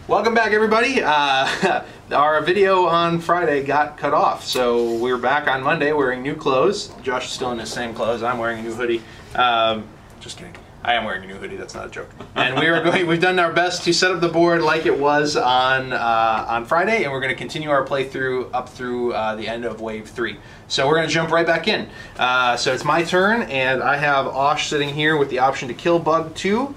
Welcome back, everybody. Our video on Friday got cut off, so we're back on Monday wearing new clothes. Josh is still in his same clothes. I'm wearing a new hoodie. Just kidding. I am wearing a new hoodie. That's not a joke. And we've done our best to set up the board like it was on Friday, and we're going to continue our playthrough up through the end of Wave 3. So we're going to jump right back in. So it's my turn, and I have Osh sitting here with the option to kill Bug 2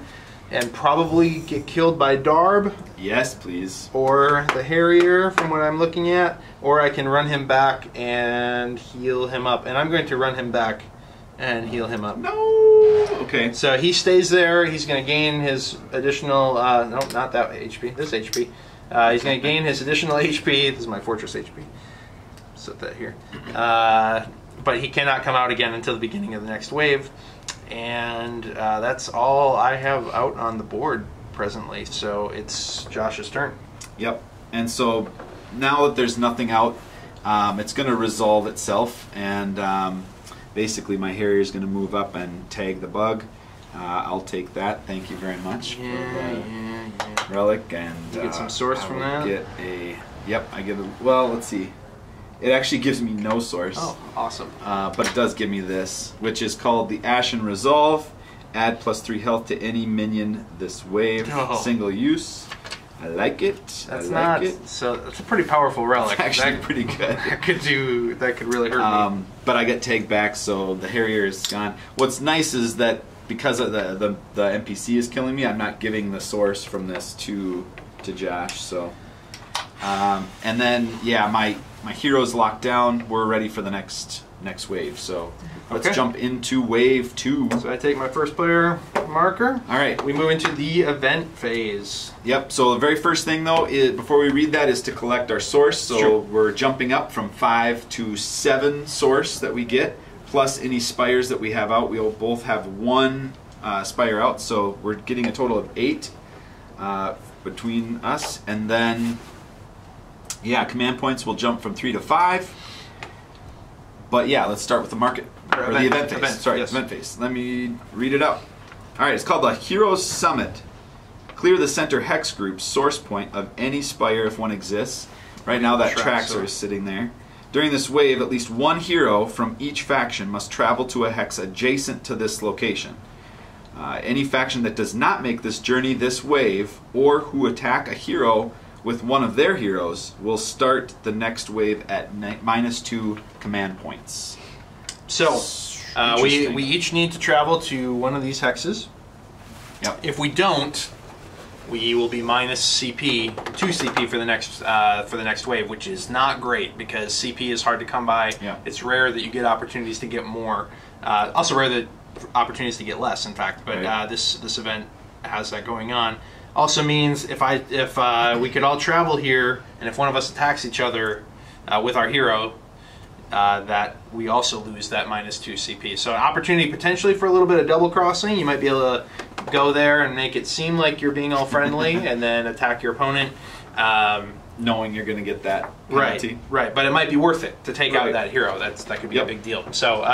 and probably get killed by Darb. Yes, please. Or the Harrier, from what I'm looking at. Or I can run him back and heal him up. And I'm going to run him back and heal him up. No! Okay. So he stays there. He's going to gain his additional... no, not that HP. This HP. He's going to gain his additional HP. This is my Fortress HP. Set that here. But he cannot come out again until the beginning of the next wave. And that's all I have out on the board presently, so it's Josh's turn. Yep. And so now that there's nothing out, it's going to resolve itself, and basically my Harrier is going to move up and tag the Bug. I'll take that. Thank you very much. Yeah. Relic, and you get some source from that. Get a. Yep. I get a. Well, let's see. It actually gives me no source. Oh, awesome. But it does give me this, which is called the Ashen Resolve. Add +3 health to any minion this wave. Oh. Single use. I like it. That's So it's a pretty powerful relic. It's actually pretty good. That could really hurt me. But I get tagged back, so the Harrier is gone. What's nice is that because of the NPC is killing me, I'm not giving the source from this to Josh. So, and then yeah, my hero's locked down. We're ready for the next wave. So let's jump into Wave 2. So I take my first player marker. All right. We move into the event phase. Yep. So the very first thing though, before we read that, is to collect our source. So sure. We're jumping up from 5 to 7 source that we get, plus any spires that we have out. We'll both have 1 spire out, so we're getting a total of 8 between us, and then. Yeah, command points will jump from 3 to 5. But yeah, let's start with the market. Or the event phase. Sorry, yes. Event phase. Let me read it out. Alright, it's called the Heroes Summit. Clear the center hex group source point of any spire if one exists. Right now that Traxxer is sitting there. During this wave, at least 1 hero from each faction must travel to a hex adjacent to this location. Any faction that does not make this journey this wave, or who attack a hero with one of their heroes, will start the next wave at -2 command points. So, we each need to travel to one of these hexes. Yep. If we don't, we will be minus CP, 2 CP for the next wave, which is not great because CP is hard to come by. Yep. It's rare that you get opportunities to get more. Also rare that opportunities to get less, in fact. But right. This event has that going on. Also means if we could all travel here, and if one of us attacks each other with our hero, that we also lose that -2 CP. So an opportunity potentially for a little bit of double crossing. You might be able to go there and make it seem like you're being all friendly, and then attack your opponent, knowing you're going to get that penalty. Right. But it might be worth it to take out that hero. That could be a big deal. So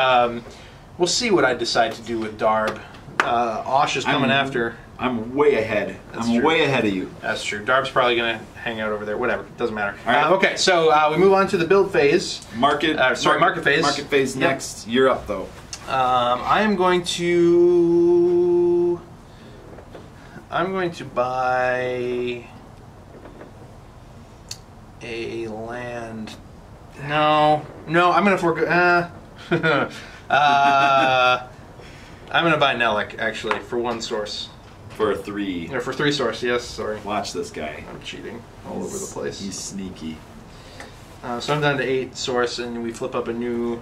we'll see what I decide to do with Darb. Osh is coming after. I'm way ahead. I'm way ahead of you. That's true. Darb's probably going to hang out over there. Whatever. Doesn't matter. All right. Okay, so we move on to the build phase. Market phase. Market phase Yep. next. You're up, though. I am going to... buy a land. No, I'm going to forego... I'm going to buy Nellic, actually, for 1 source. For 3. Or for 3 source, yes, sorry. Watch this guy. I'm cheating all over the place. He's sneaky. So I'm down to 8 source, and we flip up a new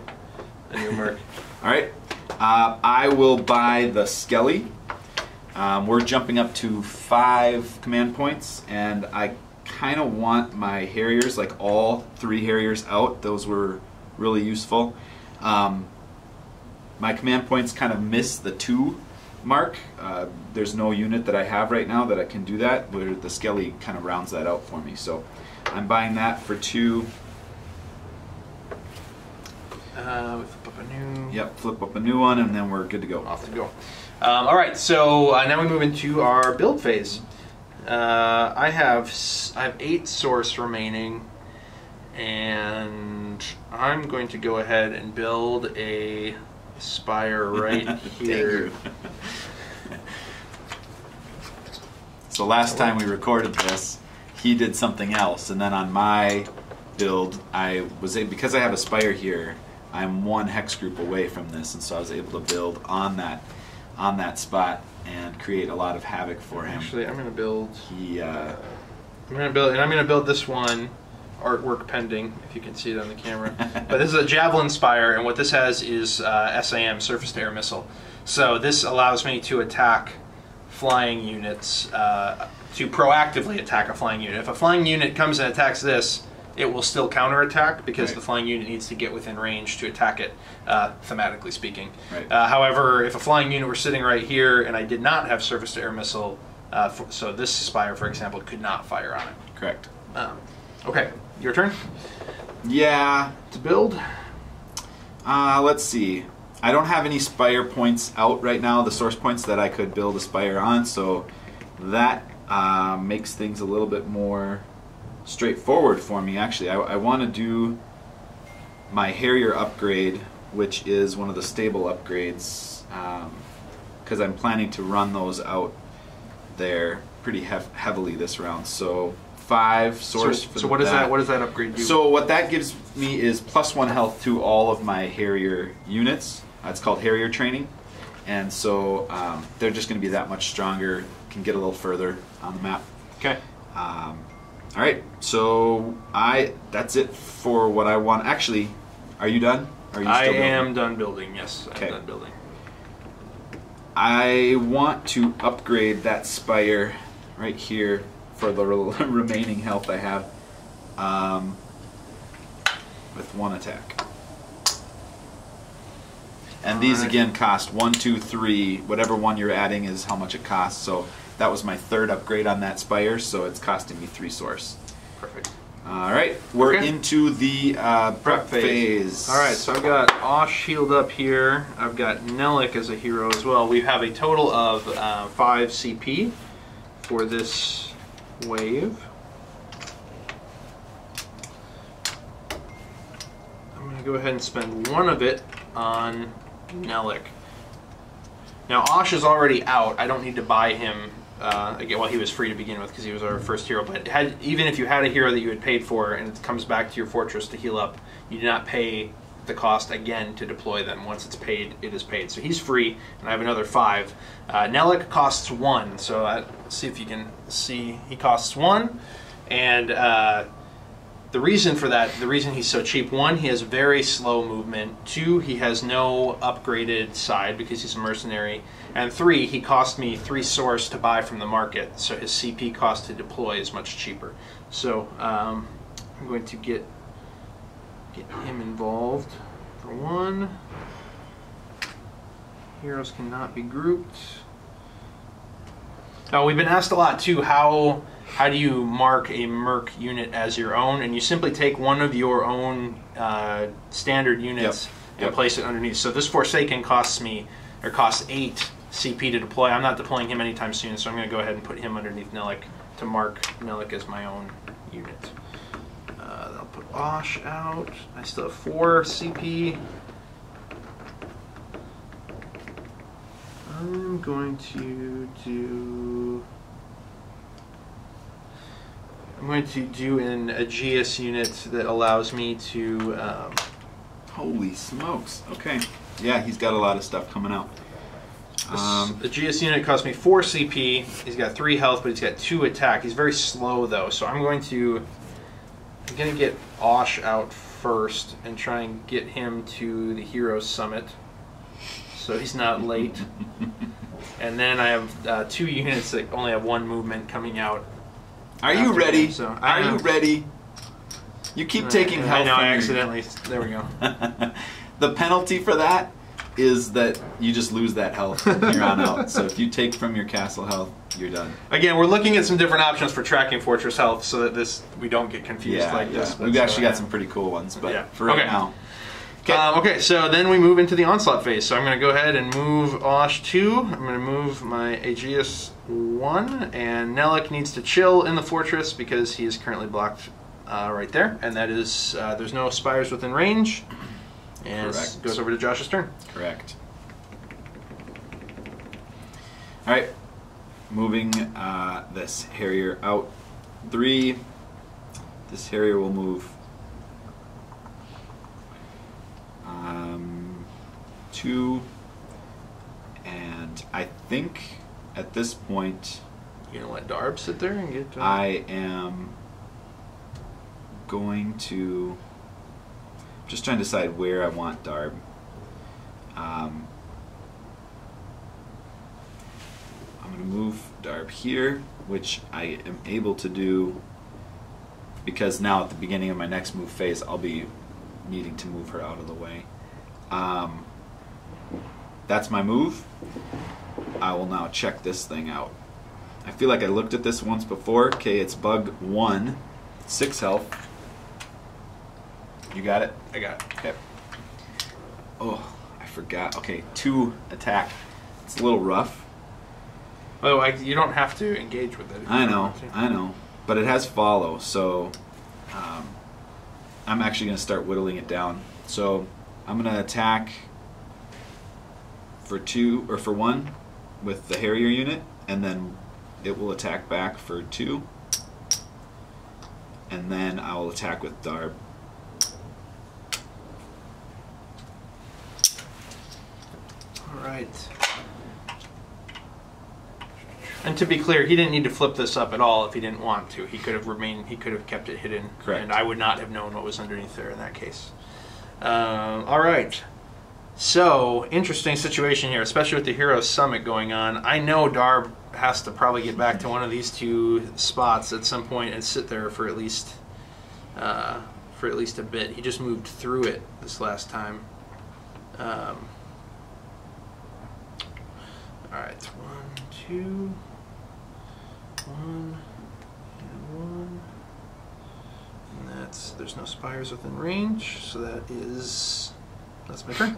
merc. Alright. I will buy the Skelly. We're jumping up to 5 command points, and I kind of want my Harriers, like all 3 Harriers out. Those were really useful. My command points kind of miss the 2 mark. There's no unit that I have right now that I can do that, where the Skelly kind of rounds that out for me. So I'm buying that for 2. We flip up a new... Yep, flip up a new one, and then we're good to go. Off to go. Alright, so now we move into our build phase. I have 8 source remaining, and I'm going to go ahead and build a spire right here. So last time we recorded this, he did something else, and then on my build, because I have a spire here, I'm 1 hex group away from this, and so I was able to build on that spot and create a lot of havoc for him. Actually, I'm going to build. I'm going to build this one. Artwork pending, if you can see it on the camera. But this is a Javelin Spire, and what this has is SAM, Surface to Air Missile. So this allows me to attack flying units, to proactively attack a flying unit. If a flying unit comes and attacks this, it will still counterattack because the flying unit needs to get within range to attack it, thematically speaking. Right. However, if a flying unit were sitting right here and I did not have Surface to Air Missile, so this Spire, for example, could not fire on it. Correct. Okay, your turn? Yeah. To build? Let's see. I don't have any spire points out right now, the source points that I could build a spire on, so that makes things a little bit more straightforward for me. Actually, I want to do my Harrier upgrade, which is one of the stable upgrades, because I'm planning to run those out there pretty heavily this round. So 5 source. So what does that? What does that upgrade do? So what that gives me is +1 health to all of my Harrier units. It's called Harrier training, and so they're just going to be that much stronger. Can get a little further on the map. Okay. All right. So that's it for what I want. Actually, are you done? Are you still building? I am done building. Yes, okay. I'm done building. I want to upgrade that spire right here for the remaining health I have with 1 attack. And these again cost 1, 2, 3. Whatever one you're adding is how much it costs. So that was my 3rd upgrade on that spire, so it's costing me 3 source. Perfect. All right, we're into the prep phase. All right, so I've got Osh healed up here. I've got Nelik as a hero as well. We have a total of 5 CP for this wave. I'm going to go ahead and spend 1 of it on Nelik. Now Osh is already out. I don't need to buy him again. Well, he was free to begin with because he was our first hero. But even if you had a hero that you had paid for and it comes back to your fortress to heal up, you do not pay the cost again to deploy them. Once it's paid, it is paid. So he's free, and I have another 5. Nelik costs 1. So let's see if you can see. He costs 1, and the reason for that, the reason he's so cheap, 1, he has very slow movement, 2, he has no upgraded side because he's a mercenary, and 3, he cost me 3 source to buy from the market, so his CP cost to deploy is much cheaper. So I'm going to get him involved for 1. Heroes cannot be grouped. Now we've been asked a lot too, how do you mark a merc unit as your own? And you simply take one of your own standard units and place it underneath. So this Forsaken costs 8 CP to deploy. I'm not deploying him anytime soon, so I'm going to go ahead and put him underneath Nelik to mark Nelik as my own unit. I'll put Osh out. I still have 4 CP. I'm going to do an Aegeus unit that allows me to... Holy smokes. Okay. Yeah, he's got a lot of stuff coming out. Aegeus unit cost me 4 CP. He's got 3 health, but he's got 2 attack. He's very slow, though, so I'm going to get Osh out first and try and get him to the Hero Summit so he's not late. And then I have 2 units that only have 1 movement coming out. Are you ready? So Are you ready? You keep taking health. I know, I accidentally. There we go. The penalty for that is that you just lose that health from here on out. So if you take from your castle health, you're done. Again, we're looking at some different options for tracking fortress health so that we don't get confused like this. We've actually got some pretty cool ones, but for right now. Okay, so then we move into the onslaught phase. So I'm going to go ahead and move Osh 2. I'm going to move my Aegeus 1. And Nellic needs to chill in the fortress because he is currently blocked right there. And that is, there's no spires within range. And it goes over to Josh's turn. Correct. Alright. Moving this Harrier out 3. This Harrier will move 2, and I think at this point you're gonna let Darb sit there and get. I am going to just trying to decide where I want Darb. I'm going to move Darb here, which I am able to do because now at the beginning of my next move phase I'll be needing to move her out of the way. That's my move. I will now check this thing out. I feel like I looked at this once before. Okay, it's bug 1, 6 health. You got it? I got it. Okay. Oh, I forgot. Okay, 2 attack. It's a little rough. Oh, you don't have to engage with it. I know. But it has follow, so I'm actually going to start whittling it down. So I'm going to attack for 2 or for 1 with the Harrier unit, and then it will attack back for 2, and then I will attack with Darb. All right. And to be clear, he didn't need to flip this up at all if he didn't want to. He could have remained. He could have kept it hidden. Correct. And I would not have known what was underneath there in that case. All right. So interesting situation here, especially with the Heroes Summit going on. I know Darb has to probably get back to one of these 2 spots at some point and sit there for at least a bit. He just moved through it this last time. All right, 1, 2. 1 and 1, and there's no spires within range, so that's my turn.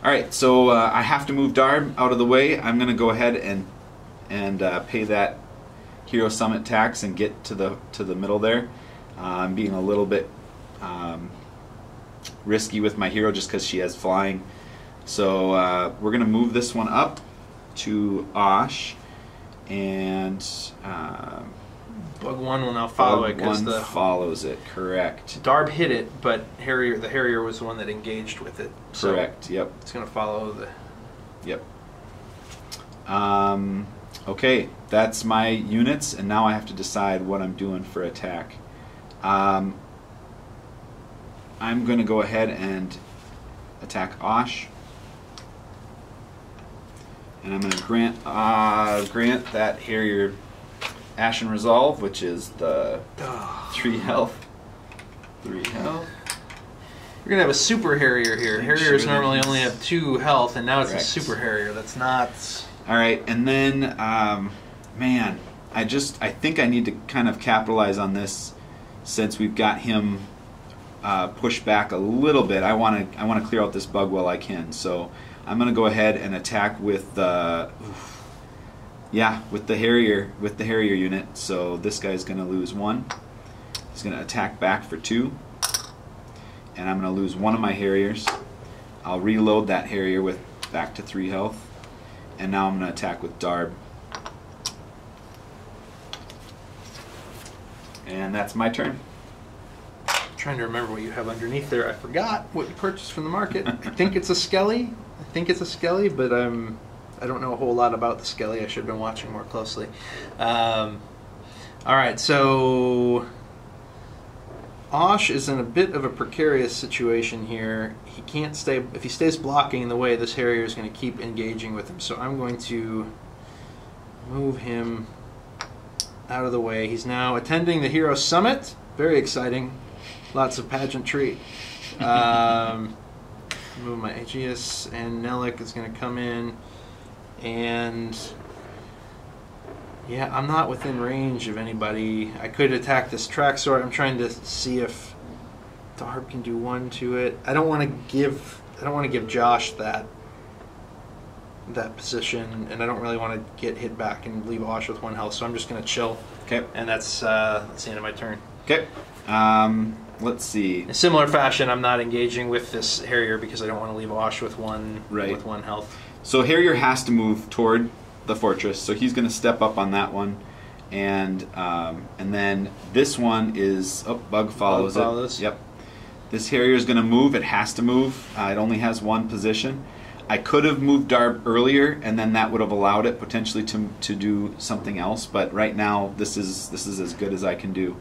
All right, so I have to move Darb out of the way. I'm going to go ahead and pay that Hero Summit tax and get to the middle there. I'm being a little bit risky with my hero just because she has flying. So we're going to move this one up to Osh. And bug 1 will now follow it because the follows it. Correct. Darb hit it, but the Harrier was the one that engaged with it. Correct. So yep. It's going to follow the. Yep. Okay, that's my units, and now I have to decide what I'm doing for attack. I'm going to go ahead and attack Osh. And I'm going to grant that Harrier Ashen Resolve, which is the 3 health. 3 health. We're going to have a Super Harrier here. Harriers normally only have 2 health, and now it's a Super Harrier. That's not... Alright, and then, man, I think I need to kind of capitalize on this since we've got him pushed back a little bit. I want to clear out this bug while I can, so... I'm going to go ahead and attack with the Harrier unit. So this guy's going to lose 1. He's going to attack back for 2, and I'm going to lose 1 of my Harriers. I'll reload that Harrier with back to 3 health, and now I'm going to attack with Darb. And that's my turn. Trying to remember what you have underneath there. I forgot what you purchased from the market. I think it's a Skelly. But I don't know a whole lot about the Skelly. I should have been watching more closely. All right, so Osh is in a bit of a precarious situation here. He can't stay. If he stays blocking in the way, this Harrier is going to keep engaging with him. So I'm going to move him out of the way. He's now attending the Hero Summit. Very exciting. Lots of pageantry. Move my Aegeus, and Nellic is going to come in, and yeah, I'm not within range of anybody. I could attack this Traxor. I'm trying to see if Darb can do 1 to it. I don't want to give Josh that position, and I don't really want to get hit back and leave Osh with 1 health. So I'm just going to chill. Okay. And that's the end of my turn. Okay. Let's see. In similar fashion, I'm not engaging with this Harrier because I don't want to leave Osh with one health. So Harrier has to move toward the fortress, so he's going to step up on that one, and then this one is Bug follows it. Yep. This Harrier is going to move. It has to move. It only has 1 position. I could have moved Darb earlier, and then that would have allowed it potentially to do something else. But right now, this is as good as I can do.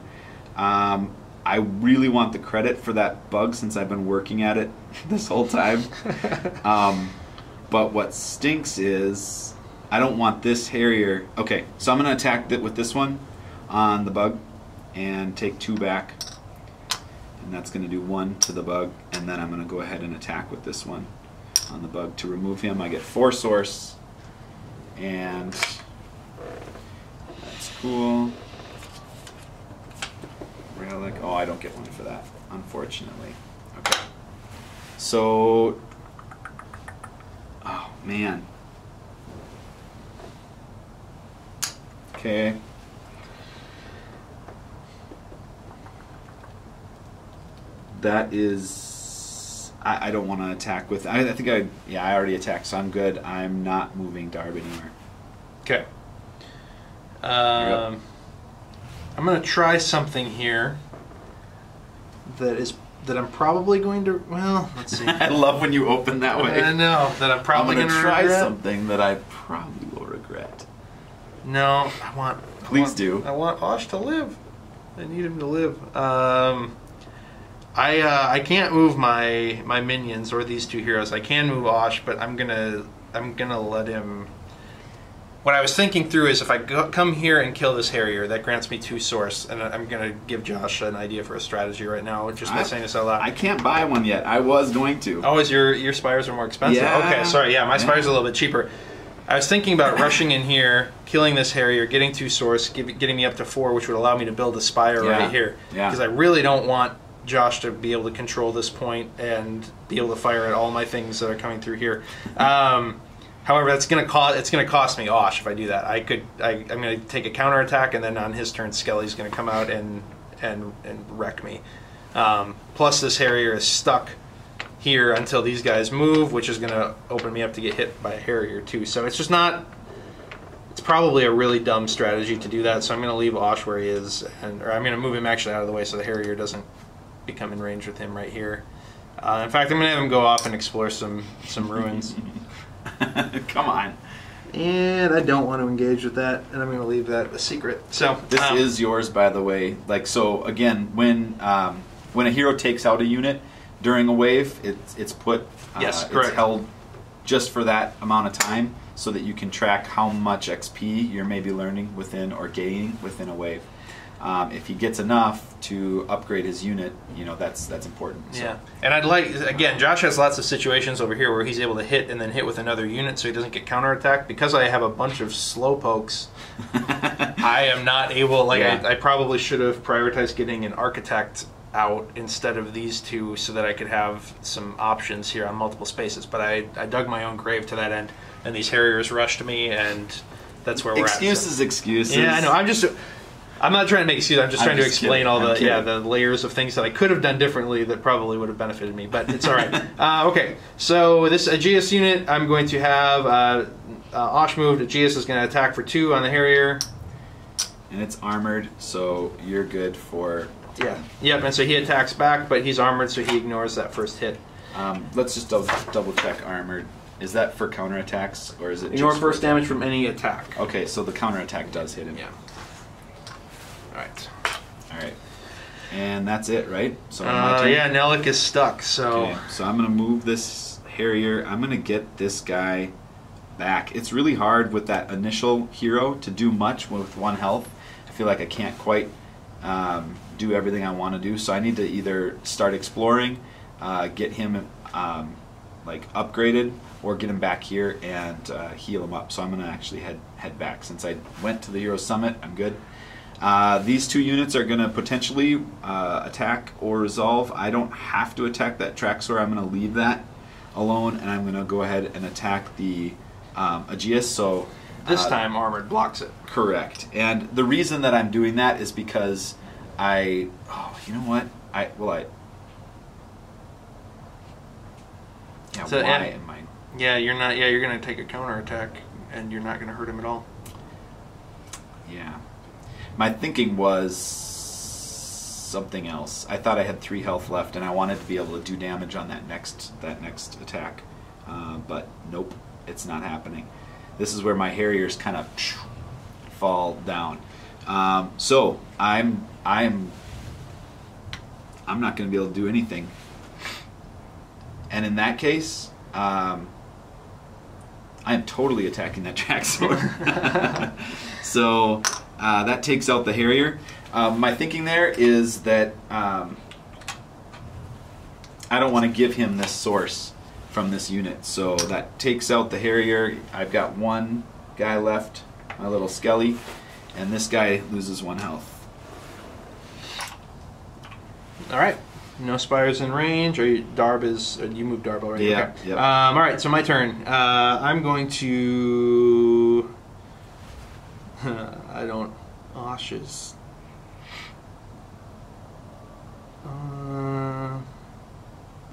I really want the credit for that bug since I've been working at it this whole time. But what stinks is I don't want this Harrier. Okay, so I'm going to attack it with this one on the bug and take 2 back. And that's going to do 1 to the bug. And then I'm going to go ahead and attack with this one on the bug to remove him. I get 4 source. And that's cool. Relic. Oh, I don't get 1 for that, unfortunately. Okay. So, oh man. Okay. That is, I don't want to attack with, I think I already attacked, so I'm good. I'm not moving Darb anywhere. Okay. I'm going to try something here that I'm probably going to, well, let's see. I love when you open that way. I know, that I'm probably going to try regret. something that I probably will regret. No, I want Osh to live. I need him to live. I can't move my minions or these 2 heroes. I can move Osh, but I'm gonna let him. What I was thinking through is if I come here and kill this Harrier, that grants me 2 source, and I'm gonna give Josh an idea for a strategy right now just by saying this out loud. I can't buy one yet. I was going to. Oh, is your spires are more expensive? Yeah. Okay, sorry. Yeah, my spires are a little bit cheaper. I was thinking about rushing in here, killing this Harrier, getting 2 source, getting me up to 4, which would allow me to build a spire right here. Yeah. Because I really don't want Josh to be able to control this point and be able to fire at all my things that are coming through here. However, it's going to cost me Osh if I do that. I'm going to take a counterattack, and then on his turn, Skelly's going to come out and wreck me. Plus, this Harrier is stuck here until these guys move, which is going to open me up to get hit by a Harrier too. So it's just not. It's probably a really dumb strategy to do that. So I'm going to leave Osh where he is, or I'm going to move him actually out of the way so the Harrier doesn't become in range with him right here. In fact, I'm going to have him go off and explore some ruins. Come on. And I don't want to engage with that, and I'm going to leave that a secret. So this is yours, by the way. Like, so again, when a hero takes out a unit during a wave, it's put. Yes, correct. It's held just for that amount of time, so that you can track how much XP you're maybe learning within or gaining within a wave. If he gets enough to upgrade his unit, that's important. So. Yeah, and I'd like, again, Josh has lots of situations over here where he's able to hit and then hit with another unit so he doesn't get counterattacked. Because I have a bunch of slowpokes, I am not able, I probably should have prioritized getting an architect out instead of these 2 so that I could have some options here on multiple spaces. But I dug my own grave to that end, and these Harriers rushed me, and that's where we're at. Excuses. Yeah, I know. I'm not trying to make excuses. I'm just trying to explain all the layers of things that I could have done differently that probably would have benefited me, but it's all right. Okay, so this Aegeus unit, I'm going to have Osh moved. Aegeus is going to attack for 2 on the Harrier. And it's armored, so you're good for... Yeah. Yep, and so he attacks back, but he's armored, so he ignores that first hit. Let's just double check armored. Is that for counterattacks, or is it ignore just first damage from any attack? Okay, so the counterattack does hit him. Yeah. Alright. And that's it, right? So yeah, Nellic is stuck, so... Okay, so I'm going to move this Harrier. I'm going to get this guy back. It's really hard with that initial hero to do much with 1 health. I feel like I can't quite do everything I want to do, so I need to either start exploring, get him upgraded, or get him back here and heal him up. So I'm going to actually head back. Since I went to the Hero Summit, I'm good. These 2 units are going to potentially attack or resolve. I don't have to attack that Traxor. I'm going to leave that alone, and I'm going to go ahead and attack the Aegeus. So this time Armored blocks it. Correct. And the reason that I'm doing that is because you know what? Yeah, so, why am I? Yeah, you're not. Yeah, you're going to take a counterattack, and you're not going to hurt him at all. Yeah. My thinking was something else. I thought I had 3 health left, and I wanted to be able to do damage on that next attack. But nope, it's not happening. This is where my Harriers kind of fall down. So I'm not going to be able to do anything. And in that case, I am totally attacking that Traxor. So that takes out the Harrier. My thinking there is that I don't want to give him this source from this unit. So that takes out the Harrier. I've got 1 guy left, my little Skelly, and this guy loses 1 health. All right. No spires in range. Or you moved Darb already? Yeah. Okay. Yep. All right, so my turn. I'm going to... Osh's...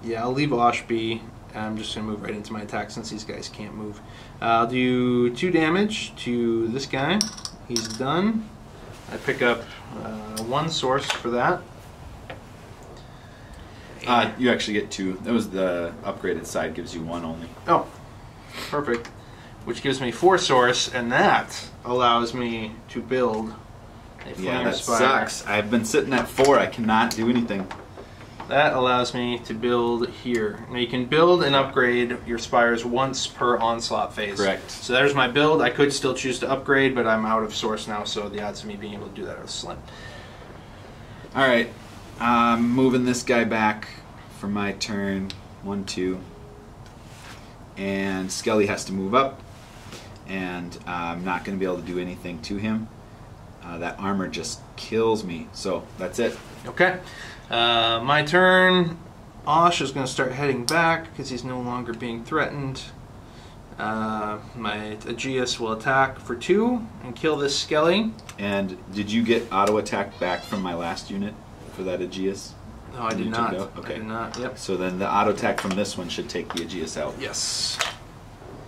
yeah, I'll leave Osh be. I'm just going to move right into my attack since these guys can't move. I'll do 2 damage to this guy. He's done. I pick up 1 source for that. You actually get 2. That was the upgraded side, gives you 1 only. Oh, perfect. Which gives me 4 source, and that allows me to build a Flame Yeah, that Spire. sucks. I've been sitting at 4. I cannot do anything. That allows me to build here. Now you can build and upgrade your spires once per onslaught phase. Correct. So there's my build. I could still choose to upgrade, but I'm out of source now, so the odds of me being able to do that are slim. Alright, I'm moving this guy back for my turn. 1, 2. And Skelly has to move up, and I'm not going to be able to do anything to him. That armor just kills me, so that's it. Okay. My turn. Osh is going to start heading back because he's no longer being threatened. My Aegeus will attack for 2 and kill this Skelly. And did you get auto attack back from my last unit for that Aegeus? No, I did not. Okay. I did not. Yep. So then the auto attack from this one should take the Aegeus out. Yes.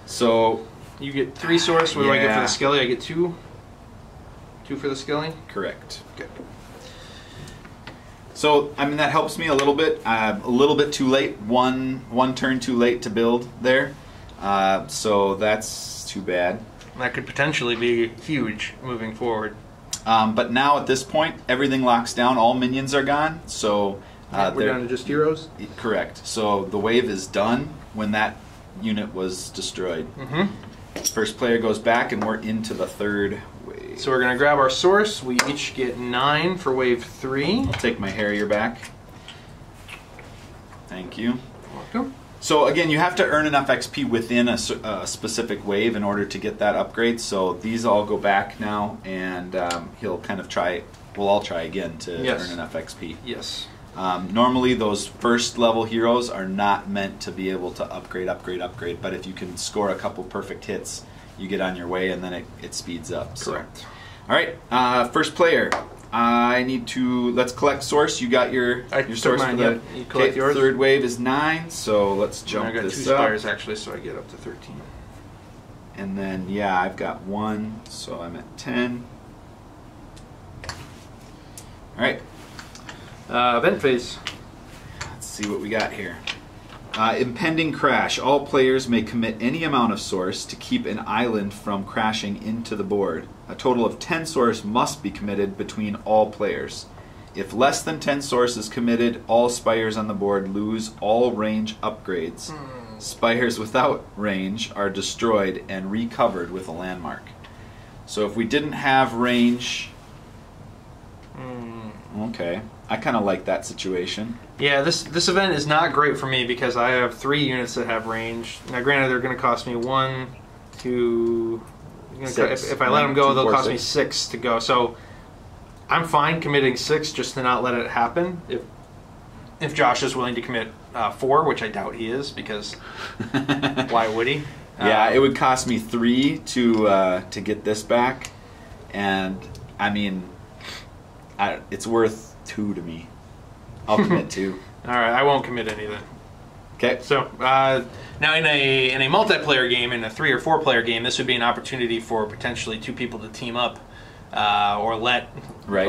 So You get 3 source. What do I get for Yeah. the Skelly? I get 2. 2 for the Skelly. correct. Okay. So I mean that helps me a little bit. A little bit too late. One turn too late to build there. So that's too bad. That could potentially be huge moving forward. But now at this point, everything locks down. All minions are gone. So We're down to just heroes. correct. So the wave is done when that unit was destroyed. First player goes back, and we're into the 3rd wave. So we're going to grab our source. We each get 9 for wave 3. I'll take my Harrier back. Thank you. Welcome. So again, you have to earn enough XP within a specific wave in order to get that upgrade. So these all go back now, and he'll kind of try. We'll all try again to earn enough XP. Yes. Normally, those first level heroes are not meant to be able to upgrade. But if you can score a couple perfect hits, you get on your way, and then it speeds up. Correct. So. All right, first player. I need to. Let's collect source. You got your source mine, for the. yep. You collect yours. 3rd wave is 9. So let's jump I got 2 this up. spires actually, so I get up to 13. And then yeah, I've got 1, so I'm at 10. All right. Event phase. Let's see what we got here. Impending crash. All players may commit any amount of source to keep an island from crashing into the board. A total of 10 source must be committed between all players. If less than 10 source is committed, all spires on the board lose all range upgrades. Spires without range are destroyed and recovered with a landmark. So if we didn't have range... Okay. I kind of like that situation. Yeah, this event is not great for me because I have 3 units that have range. Now, granted, they're going to cost me 1, 2... 6. If I let them go, 1, 2, they'll 4, cost 6. me 6 to go. So I'm fine committing 6 just to not let it happen. If Josh is willing to commit 4, which I doubt he is, because why would he? Yeah, it would cost me 3 to get this back, and I mean, it's worth 2 to me. I'll commit 2. All right, I won't commit any then. Okay. So now in a multiplayer game, in a 3 or 4 player game, this would be an opportunity for potentially 2 people to team up, or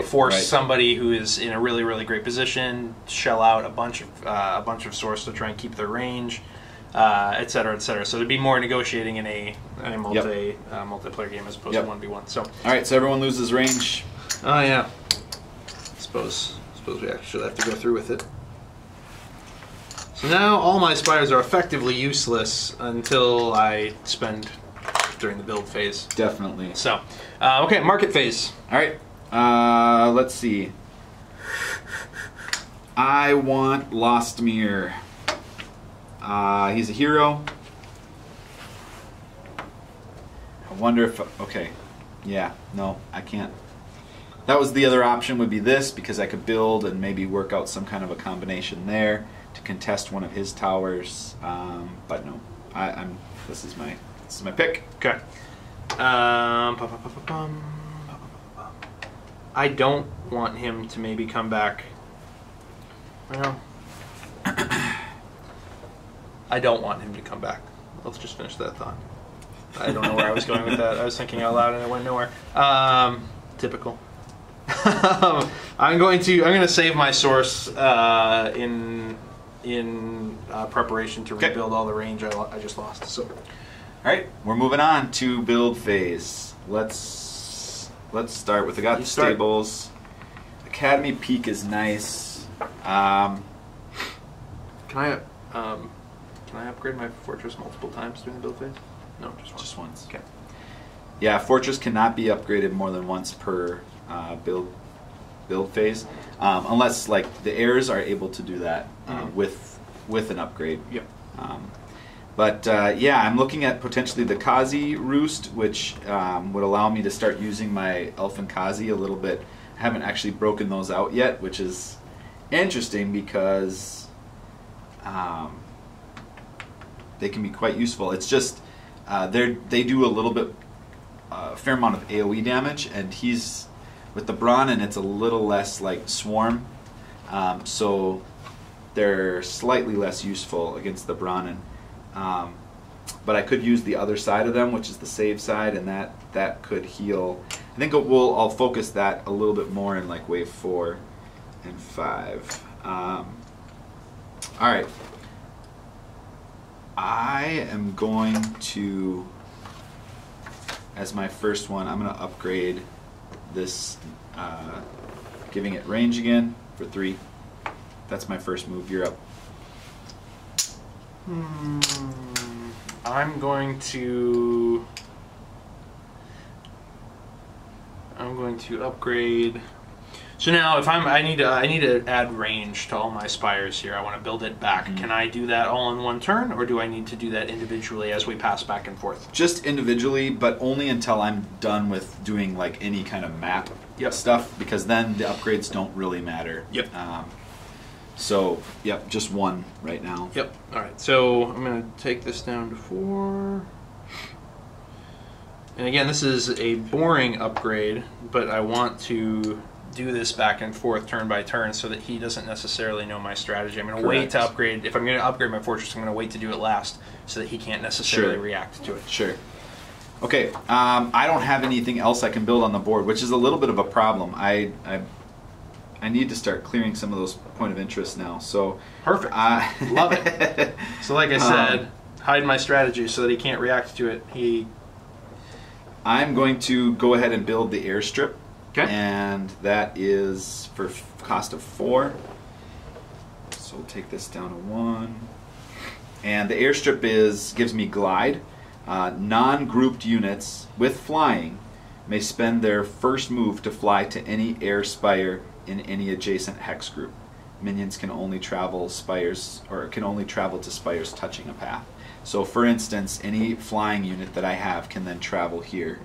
force somebody who is in a really, really great position shell out a bunch of source to try and keep their range, et cetera, et cetera. So there'd be more negotiating in a multiplayer game as opposed to 1v1. So all right, so everyone loses range. Oh yeah. Suppose we actually have to go through with it. So now all my spires are effectively useless until I spend during the build phase. Definitely. So, okay, market phase. All right, let's see. I want Lostmere. He's a hero. I wonder if, okay, yeah, no, I can't. That was the other option, would be this, because I could build and maybe work out some kind of a combination there to contest one of his towers, but no, this is my pick. Okay. I don't want him to maybe come back. Well, I don't want him to come back. Let's just finish that thought. I don't know where I was going with that. I was thinking out loud and it went nowhere. Typical. I'm going to save my source in preparation to rebuild all the range I just lost. So, all right, we're moving on to build phase. Let's start with the stables. Academy Peak is nice. Can I upgrade my fortress multiple times during the build phase? No, just once. Okay. Yeah, fortress cannot be upgraded more than once per build phase, unless like the heirs are able to do that with an upgrade. Yep. But yeah, I'm looking at potentially the Kazi Roost, which would allow me to start using my Elfin Kazi a little bit. I haven't actually broken those out yet, which is interesting because they can be quite useful. It's just they do a little bit, a fair amount of AoE damage, and he's with the Brannin, it's a little less like swarm, so they're slightly less useful against the Brannin. But I could use the other side of them, which is the save side, and that could heal. I think I'll focus that a little bit more in like wave 4 and 5. All right, I am going to, as my first one, I'm going to upgrade this, giving it range again for 3. That's my first move. You're up. I'm going to upgrade. So now, if I need to add range to all my spires here. I want to build it back. Can I do that all in one turn, or do I need to do that individually as we pass back and forth? Just individually, but only until I'm done with doing like any kind of map stuff, because then the upgrades don't really matter. Yep. So, yep, just 1 right now. Yep. All right. So I'm going to take this down to 4. And again, this is a boring upgrade, but I want to do this back and forth turn by turn so that he doesn't necessarily know my strategy. I'm going to wait to upgrade. If I'm going to upgrade my fortress, I'm going to wait to do it last so that he can't necessarily react to it. Sure. Okay. I don't have anything else I can build on the board, which is a little bit of a problem. I need to start clearing some of those point of interest now. So perfect. Love it. So like I said, hide my strategy so that he can't react to it. I'm going to go ahead and build the airstrip. Okay. And that is for cost of 4. So we'll take this down to 1. And the airstrip gives me glide. Non-grouped units with flying may spend their first move to fly to any air spire in any adjacent hex group. Minions can only travel to spires touching a path. So for instance, any flying unit that I have can then travel here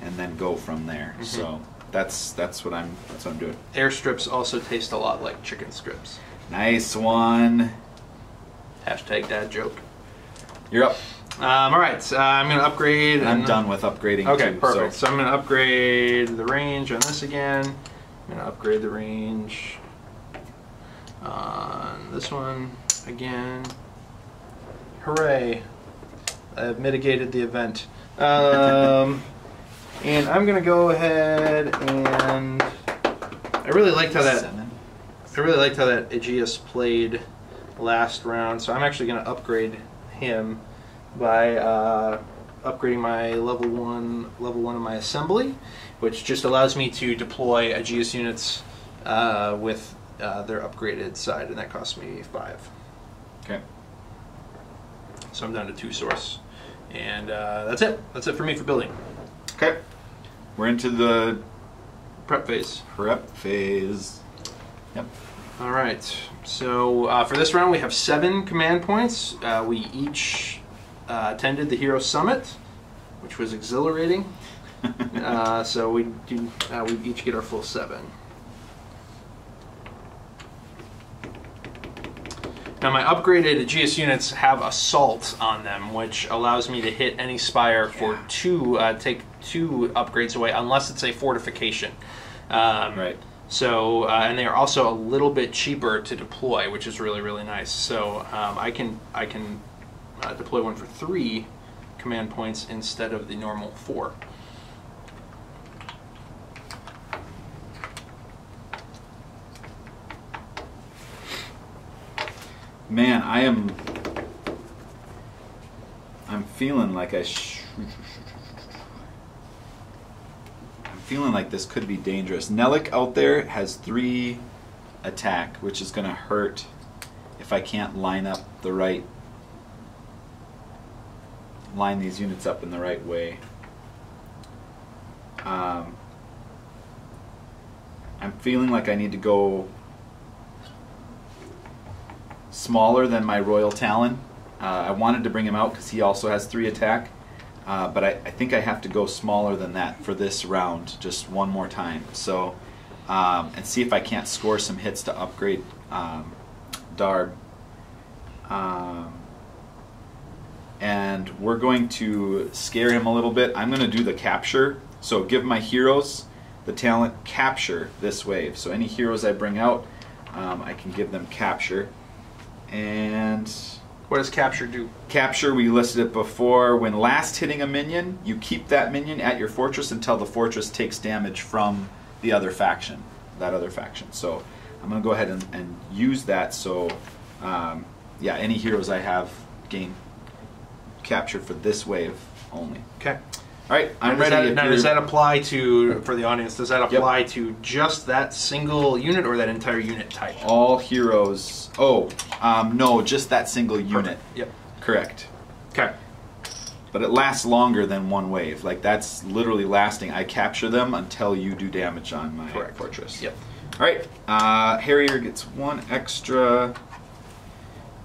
and then go from there. So that's what I'm doing. Airstrips also taste a lot like chicken strips. Nice one. Hashtag dad joke. You're up. All right, so I'm going to upgrade. I'm done with upgrading. Okay, too, perfect. So I'm going to upgrade the range on this again. I'm going to upgrade the range on this one again. Hooray! I've mitigated the event. And I'm going to go ahead and I really liked how that Aegeus played last round. So I'm actually going to upgrade him by upgrading my level one of my assembly, which just allows me to deploy Aegeus units with their upgraded side, and that costs me 5. Okay. So I'm down to 2 source, and that's it. That's it for me for building. Okay. We're into the Prep phase. Prep phase. Yep. All right. So for this round, we have 7 command points. We each attended the Hero Summit, which was exhilarating. So we each get our full 7. Now my upgraded Aegeus units have Assault on them, which allows me to hit any spire for 2, take 2 upgrades away, unless it's a fortification. Right. So, and they are also a little bit cheaper to deploy, which is really, really nice. So I can deploy one for 3 command points instead of the normal 4. Man, I'm feeling like I'm feeling like this could be dangerous. Nellic out there has 3 attack, which is going to hurt if I can't line these units up in the right way. I'm feeling like I need to go smaller than my Royal Talon. I wanted to bring him out because he also has 3 attack, but I think I have to go smaller than that for this round, just one more time. So, and see if I can't score some hits to upgrade Darb. And we're going to scare him a little bit. I'm going to do the capture. So give my heroes the talent capture this wave. So any heroes I bring out, I can give them capture. And what does capture do? Capture, we listed it before. When last hitting a minion, you keep that minion at your fortress until the fortress takes damage from the other faction, So I'm going to go ahead and use that. So yeah, any heroes I have gain capture for this wave only. Okay. All right, I'm ready. Now, does that apply to, for the audience, does that apply to just that single unit or that entire unit type? All heroes. Oh, no, just that single unit. Yep. Correct. Okay. But it lasts longer than one wave. Like, that's literally lasting. I capture them until you do damage on my fortress. Yep. All right, Harrier gets 1 extra.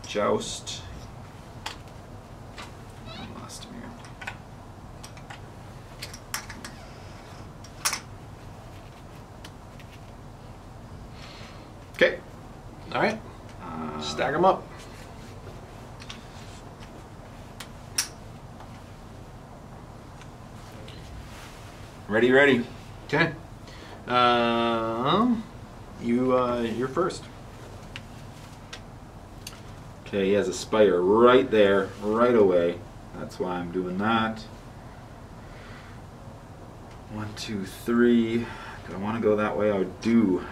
Joust. Okay. All right. Stack them up. Ready, ready. Okay. You're first. Okay, he has a spire right there, right away. That's why I'm doing that. 1, 2, 3. Do I want to go that way? I do.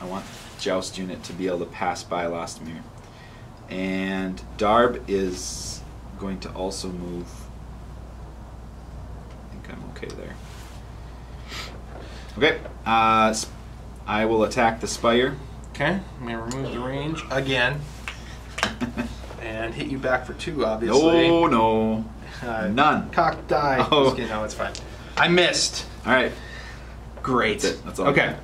I want Joust unit to be able to pass by Lostomir. And Darb is going to also move. I think I'm okay there. Okay, I will attack the Spire. Okay, I'm going to remove the range again. And hit you back for 2, obviously. Oh, no. None. Cock die. Oh. Just kidding, no, it's fine. I missed. All right. Great. That's it. That's all. Okay.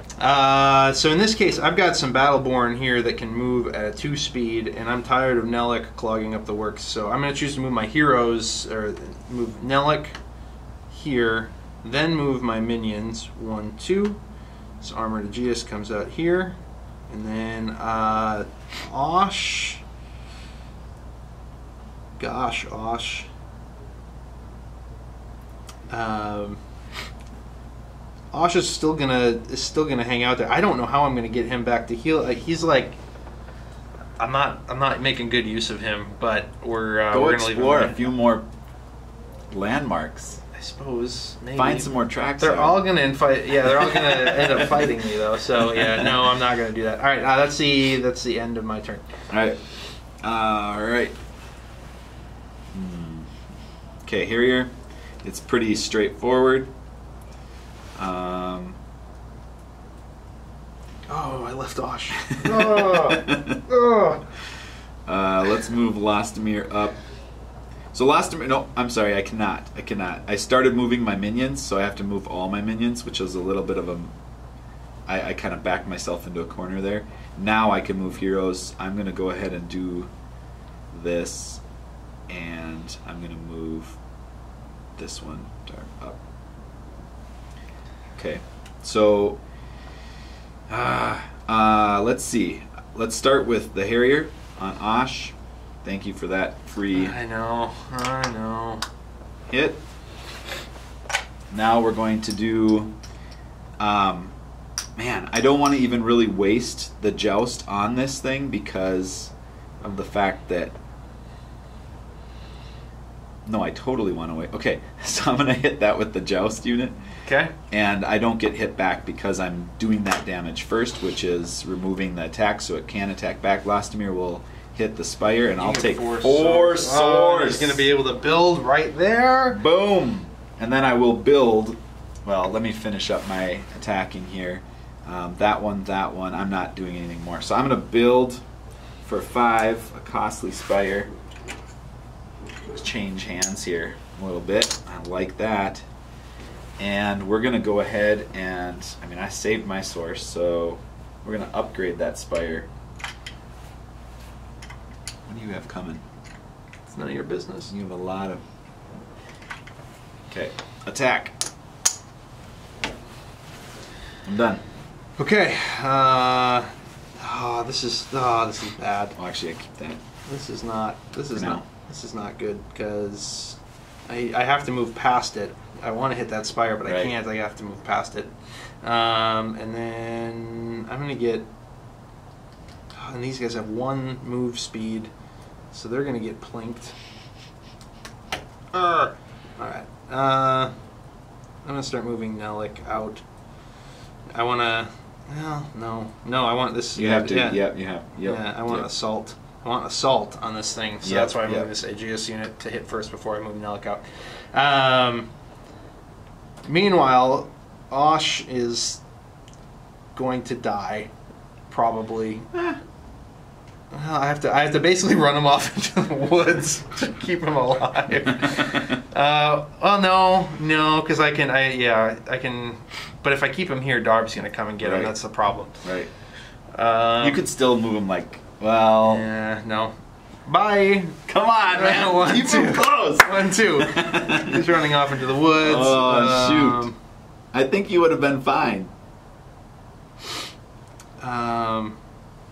So in this case, I've got some Battleborn here that can move at a 2 speed, and I'm tired of Nellic clogging up the works. So I'm going to choose to move my heroes, or move Nellic here, then move my minions 1, 2. So Armored Aegeus comes out here, and then Osh. Gosh, Osh. Osh is still gonna hang out there. I don't know how I'm gonna get him back to heal. He's like, I'm not making good use of him, but we're go gonna leave him explore there. a few more landmarks. I suppose maybe Find some more tracks. They're all gonna fight. Yeah, they're all gonna end up fighting me though. So yeah, no, I'm not gonna do that. All right, that's the end of my turn. All right. All right. Okay, Harrier. It's pretty straightforward. Oh, I left Osh. Oh. Let's move Lostomir up. So Lostomir, no, I'm sorry, I cannot. I started moving my minions, so I have to move all my minions, which is a little bit of a... I kind of backed myself into a corner there. Now I can move heroes. I'm going to go ahead and do this, and I'm going to move this one up. Okay, so let's see. Let's start with the Harrier on Osh. Thank you for that free I know. hit. Now we're going to do... man, I don't want to even really waste the joust on this thing because of the fact that... No, I totally want to wait. Okay, so I'm going to hit that with the joust unit. Okay. And I don't get hit back because I'm doing that damage first, which is removing the attack so it can attack back. Lostomir will hit the Spire, and I'll take 4 swords. Oh, he's going to be able to build right there. Boom! And then I will build... Well, let me finish up my attacking here. That one. I'm not doing anything more. So I'm going to build for 5 a costly Spire. Let's change hands here a little bit. I like that. And we're going to go ahead and... I mean, I saved my source, so we're going to upgrade that Spire. What do you have coming? It's none of your business. You have a lot of... Okay, attack. I'm done. Okay. This is bad. Oh, actually, I keep that. This is not good because I have to move past it. I want to hit that Spire, but I can't. I have to move past it. And then I'm gonna get. And these guys have 1 move speed, so they're gonna get plinked. All right. I'm gonna start moving Nellic out. I want to. Well, no. I want this. You have to. Yeah. Yep. You have. Yep. Yeah. I want assault. I want assault on this thing, so that's why I'm moving this Aegeus unit to hit first before I move Nellic out. Meanwhile, Osh is going to die, probably. Well, I have to basically run him off into the woods to keep him alive. Well, no, because I can. But if I keep him here, Darb's going to come and get him. That's the problem. Right. You could still move him like. Well. Yeah. No. Bye. Come on, man. Keep him close. 1, 2. He's running off into the woods. Oh, shoot. I think you would have been fine.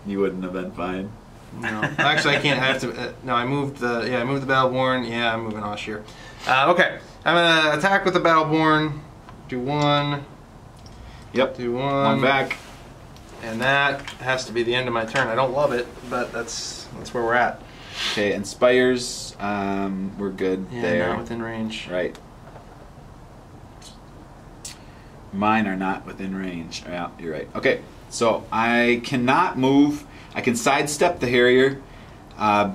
You wouldn't have been fine. No, actually, I can't. I have to. No, I moved the. Yeah, I moved the Battleborn. Yeah, I'm moving Osh here. Okay, I'm gonna attack with the Battleborn. Do 1. Yep. Do 1. 1 back. And that has to be the end of my turn. I don't love it, but that's where we're at. Okay, and Spires, we're good there. Not within range. Right. Mine are not within range. Yeah, you're right. Okay, so I cannot move. I can sidestep the Harrier,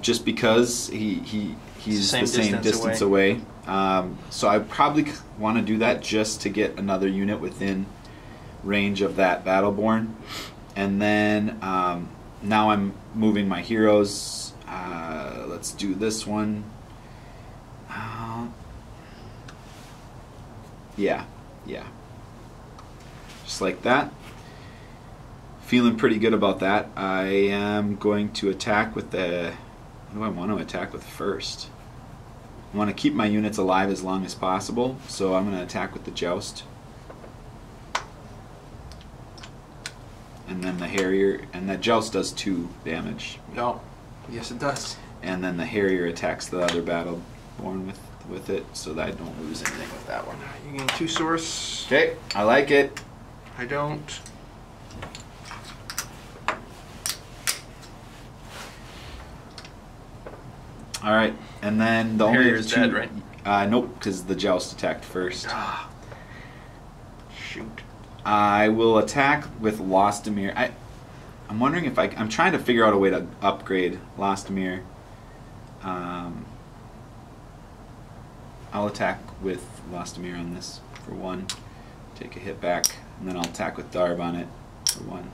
just because he's the same distance away. So I probably want to do that just to get another unit within range of that Battleborn. And then now I'm moving my heroes. Let's do this one. Yeah. Just like that. Feeling pretty good about that. I am going to attack with the... What do I want to attack with first? I want to keep my units alive as long as possible, so I'm going to attack with the Joust. And then the Harrier, and that Joust does 2 damage. No. Yes, it does. And then the Harrier attacks the other Battleborn with it, so that I don't lose anything with that one. You gain 2 source. Okay, I like it. I don't. All right, and then the only Harrier's 2. Dead, right? Nope, because the Joust attacked first. Ah. Shoot. I will attack with Lostomir. I'm wondering if I'm trying to figure out a way to upgrade Lostomir. I'll attack with Lostomir on this for 1. Take a hit back, and then I'll attack with Darb on it for 1.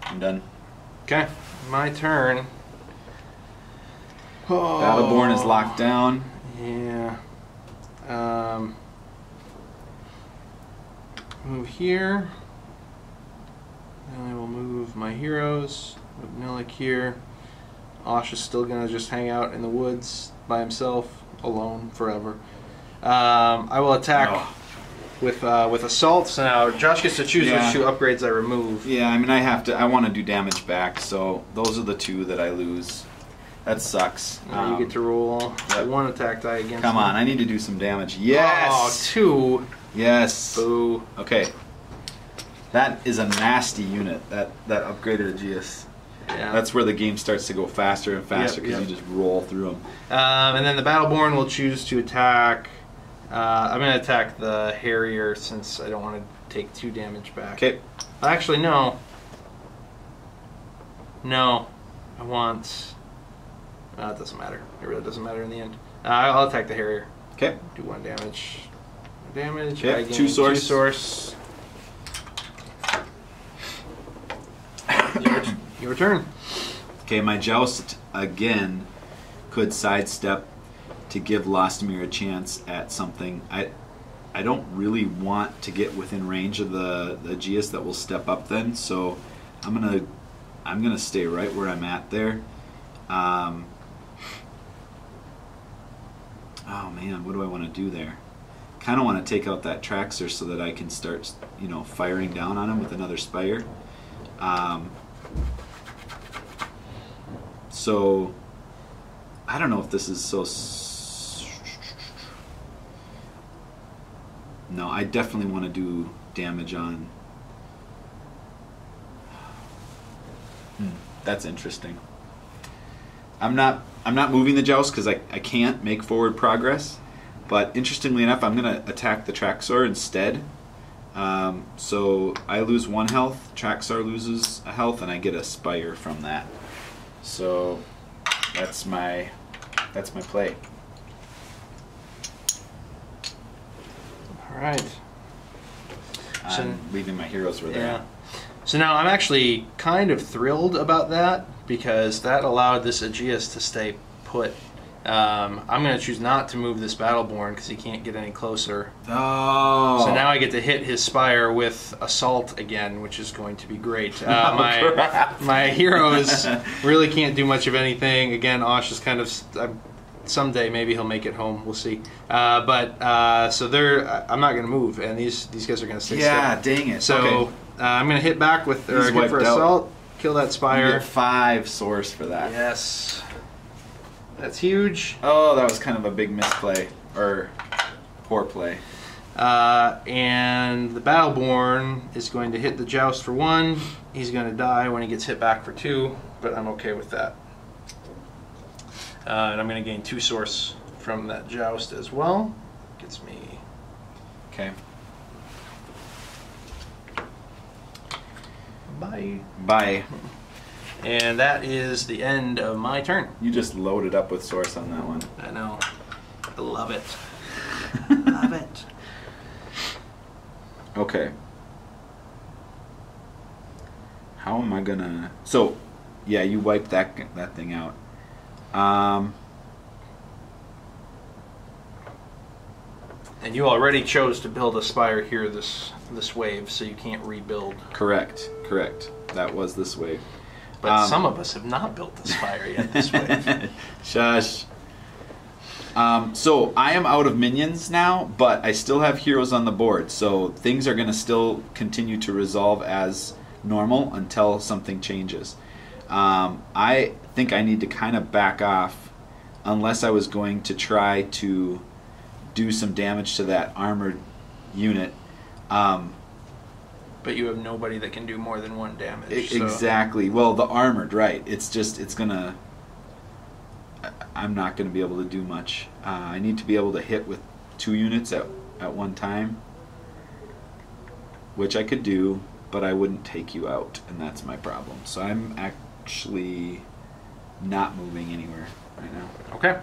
I'm done. Okay, my turn. Oh. Battleborn is locked down. Yeah. Move here. And I will move my heroes. Move Milik here. Osh is still gonna just hang out in the woods by himself, alone, forever. I will attack with assault. So now Josh gets to choose which 2 upgrades I remove. Yeah, I mean I want to do damage back, so those are the 2 that I lose. That sucks. Now you get to roll 1 attack die against Come me. on, I need to do some damage. Yes! Oh, 2. Yes! Boo. Okay. That is a nasty unit, that upgraded Aegeus. Yeah. That's where the game starts to go faster and faster because Yep. you just roll through them. And then the Battleborn will choose to attack. I'm going to attack the Harrier since I don't want to take 2 damage back. Okay. Actually, no. No. I want... it doesn't matter. It really doesn't matter in the end. I'll attack the Harrier. Okay. Do 1 damage. Damage. Okay. I gain 2 source. 2 source. Your turn. Okay, my Joust again could sidestep to give Lostomir a chance at something. I don't really want to get within range of the Aegeus that will step up then, so I'm gonna stay right where I'm at there. Oh man, what do I want to do there? Kind of want to take out that Traxxer so that I can start, firing down on him with another Spire. So I don't know if this is so. No, I definitely want to do damage on. That's interesting. I'm not moving the Joust because I can't make forward progress. But interestingly enough, I'm going to attack the Traxxor instead. So I lose 1 health, Traxxor loses a health, and I get a Spire from that. So that's my play. All right. I'm leaving my heroes where they're Yeah. at. So now I'm actually kind of thrilled about that because that allowed this Aegeus to stay put. I'm going to choose not to move this Battleborn because he can't get any closer. Oh. So now I get to hit his Spire with Assault again, which is going to be great. My heroes really can't do much of anything. Again, Osh is kind of... someday maybe he'll make it home. We'll see. So I'm not going to move, and these guys are going to stay Yeah, still. dang it. So Okay. I'm going to hit back with He's hit wiped for out. Assault, kill that You Spire. get 5 source for that. Yes. That's huge. Oh, that was kind of a big misplay. Or poor play. And the Battleborn is going to hit the Joust for 1. He's going to die when he gets hit back for 2, but I'm okay with that. And I'm going to gain 2 source from that Joust as well. Gets me... Okay. Bye. Bye. And that is the end of my turn. You just loaded up with source on that one. I know. I love it. Love it. Okay. How am I gonna... So, yeah, you wiped that thing out. And you already chose to build a Spire here this wave, so you can't rebuild. Correct. That was this wave. But some of us have not built the spire yet this way. Shush. So I am out of minions now, but I still have heroes on the board, so things are going to still continue to resolve as normal until something changes. I think I need to kind of back off unless I was going to try to do some damage to that armored unit. But you have nobody that can do more than 1 damage. Exactly. Well, the armored, right. It's gonna... I'm not going to be able to do much. I need to be able to hit with 2 units at one time, which I could do, but I wouldn't take you out, and that's my problem. So I'm actually not moving anywhere right now. Okay.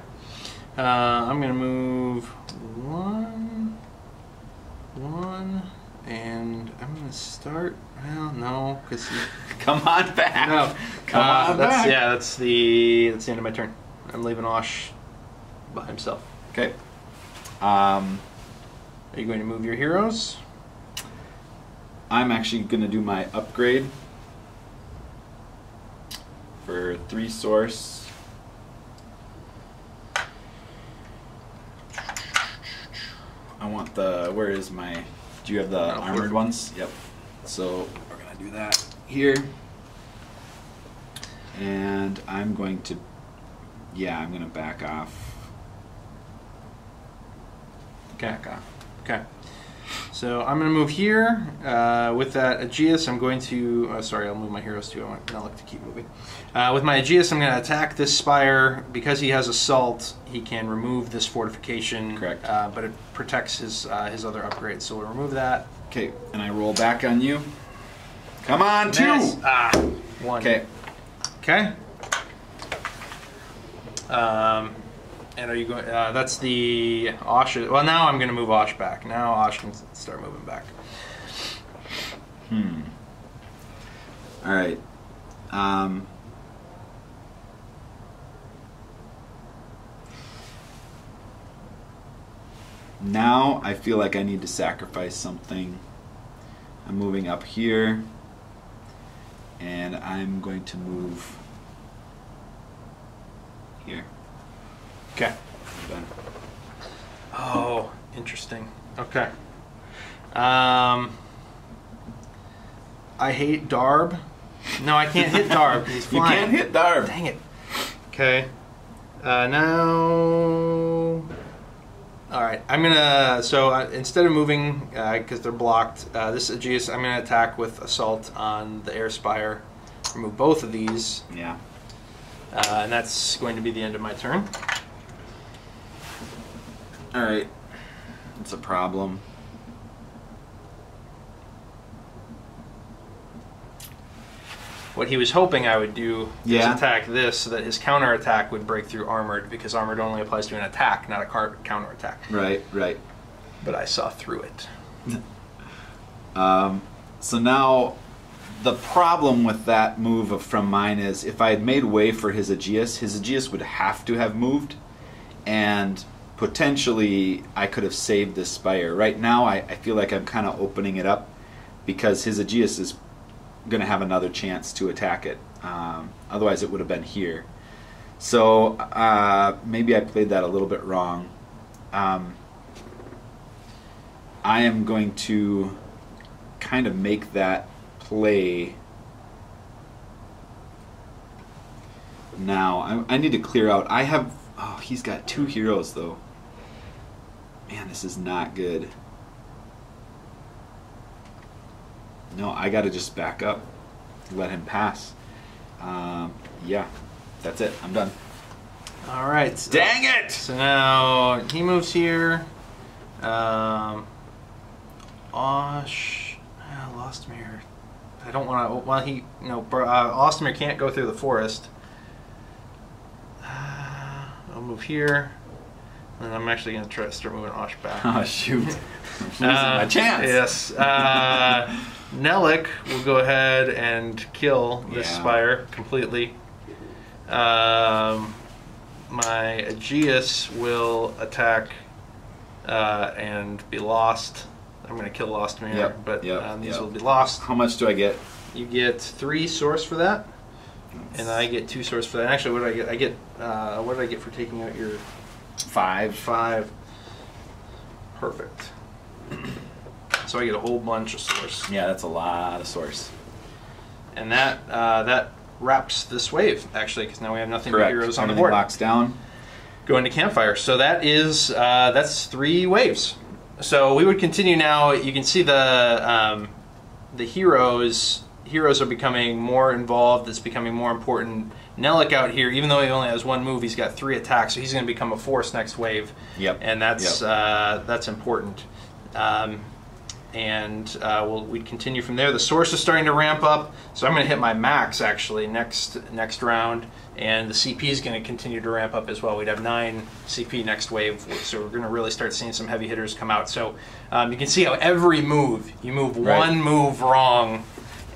I'm going to move 1, and I'm going to start... Well, no, because... Come on back! No. Come on back! Yeah, that's the end of my turn. I'm leaving Osh by himself. Okay. Are you going to move your heroes? I'm actually going to do my upgrade for 3 source. I want the... Where is my... Do you have the armored ones? Yep. So we're going to do that here. And I'm going to... Yeah, I'm going to back off. Okay. Back off. Okay. So I'm going to move here. With that Aegeus, I'm going to... sorry, I'll move my heroes too. I want Nellic to keep moving. With my Aegeus, I'm going to attack this spire. Because he has Assault, he can remove this fortification. Correct. But it protects his other upgrades, so we'll remove that. Okay, and I roll back on you. Come on, 2! Miss. 1. Okay. Okay. And are you going... that's the Osh... Well, now I'm going to move Osh back. Now Osh can start moving back. Alright. Now I feel like I need to sacrifice something. I'm moving up here. And I'm going to move here. Okay. Done. Oh, interesting. Okay. I hate Darb. No, I can't hit Darb. He's You flying. can't hit Darb. Dang it. Okay. Now... Alright, I'm gonna... So instead of moving, because they're blocked, this Aegeus, I'm gonna attack with Assault on the Air Spire. Remove both of these. Yeah. And that's going to be the end of my turn. Alright. It's a problem. What he was hoping I would do is Yeah. attack this so that his counterattack would break through Armored, because Armored only applies to an attack, not a counterattack. Right, right. But I saw through it. So now, the problem with that move from mine is if I had made way for his Aegeus would have to have moved, and potentially I could have saved this spire. Right now, I feel like I'm kind of opening it up because his Aegeus is going to have another chance to attack it. Otherwise, it would have been here. So maybe I played that a little bit wrong. I am going to kind of make that play now. I need to clear out. I have... Oh, he's got 2 heroes, though. Man, this is not good. No, I got to just back up. Let him pass. Yeah, that's it. I'm done. All right. Dang it! So now he moves here. Osh... Lostmere. I don't want to... Well, he... No, Lostmere can't go through the forest. I'll move here. And I'm actually going to try to start moving Osh back. Oh, shoot. I'm losing my chance. Yes. Nellic will go ahead and kill this spire completely. My Aegeus will attack and be lost. I'm going to kill Lostmere, but these will be lost. How much do I get? You get 3 source for that. And I get 2 swords for that. And actually, what did I get? I get what did I get for taking out your 5? 5. Perfect. So I get a whole bunch of swords. Yeah, that's a lot of swords. And that wraps this wave, actually, because now we have nothing but heroes on the Everything board. locks down. Go into campfire. So that is that's 3 waves. So we would continue now. You can see the heroes are becoming more involved. It's becoming more important. Nellic out here, even though he only has 1 move, he's got 3 attacks, so he's going to become a force next wave. Yep. And that's important. We'd continue from there. The source is starting to ramp up, so I'm going to hit my max actually next round, and the CP is going to continue to ramp up as well. We'd have 9 CP next wave, so we're going to really start seeing some heavy hitters come out. So you can see how every move, you move one move wrong,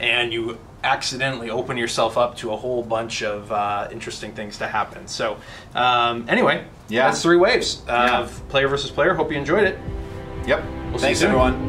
and you accidentally open yourself up to a whole bunch of interesting things to happen. So anyway, that's 3 waves of player versus player. Hope you enjoyed it. Yep. We'll Thanks, see you soon. everyone.